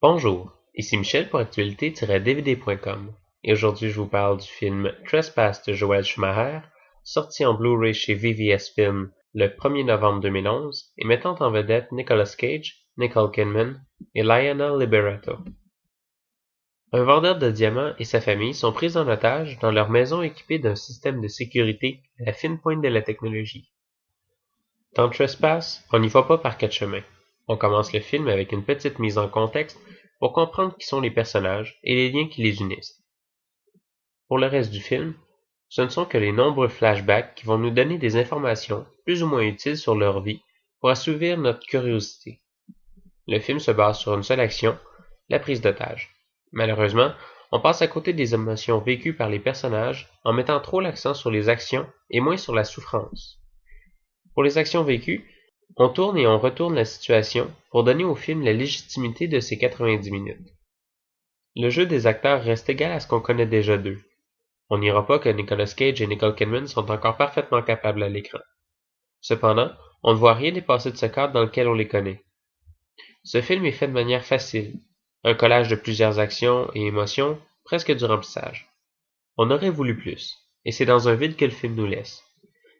Bonjour, ici Michel pour actualité-dvd.com et aujourd'hui je vous parle du film Trespass de Joel Schumacher, sorti en Blu-ray chez VVS Film le 1er novembre 2011 et mettant en vedette Nicolas Cage, Nicole Kidman et Lionel Liberato. Un vendeur de diamants et sa famille sont pris en otage dans leur maison équipée d'un système de sécurité à la fine pointe de la technologie. Dans Trespass, on n'y va pas par quatre chemins. On commence le film avec une petite mise en contexte pour comprendre qui sont les personnages et les liens qui les unissent. Pour le reste du film, ce ne sont que les nombreux flashbacks qui vont nous donner des informations plus ou moins utiles sur leur vie pour assouvir notre curiosité. Le film se base sur une seule action, la prise d'otage. Malheureusement, on passe à côté des émotions vécues par les personnages en mettant trop l'accent sur les actions et moins sur la souffrance. Pour les actions vécues, on tourne et on retourne la situation pour donner au film la légitimité de ses 90 minutes. Le jeu des acteurs reste égal à ce qu'on connaît déjà d'eux. On n'ira pas que Nicolas Cage et Nicole Kidman sont encore parfaitement capables à l'écran. Cependant, on ne voit rien dépasser de ce cadre dans lequel on les connaît. Ce film est fait de manière facile, un collage de plusieurs actions et émotions, presque du remplissage. On aurait voulu plus, et c'est dans un vide que le film nous laisse.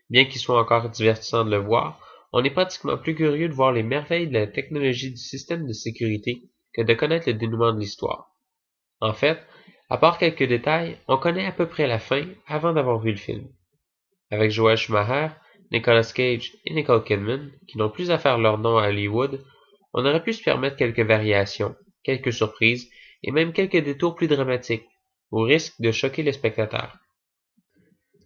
Bien qu'il soit encore divertissant de le voir, on est pratiquement plus curieux de voir les merveilles de la technologie du système de sécurité que de connaître le dénouement de l'histoire. En fait, à part quelques détails, on connaît à peu près la fin avant d'avoir vu le film. Avec Joel Schumacher, Nicolas Cage et Nicole Kidman, qui n'ont plus à faire leur nom à Hollywood, on aurait pu se permettre quelques variations, quelques surprises et même quelques détours plus dramatiques, au risque de choquer le spectateur.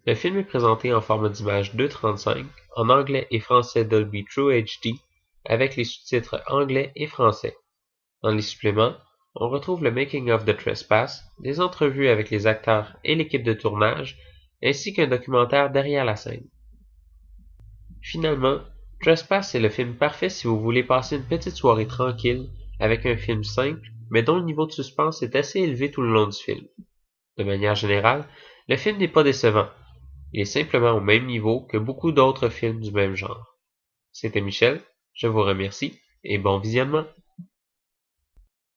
Le film est présenté en format d'image 2.35 en anglais et français Dolby True HD avec les sous-titres anglais et français. Dans les suppléments, on retrouve le making of The Trespass, des entrevues avec les acteurs et l'équipe de tournage, ainsi qu'un documentaire derrière la scène. Finalement, Trespass est le film parfait si vous voulez passer une petite soirée tranquille avec un film simple, mais dont le niveau de suspense est assez élevé tout le long du film. De manière générale, le film n'est pas décevant. Il est simplement au même niveau que beaucoup d'autres films du même genre. C'était Michel, je vous remercie et bon visionnement.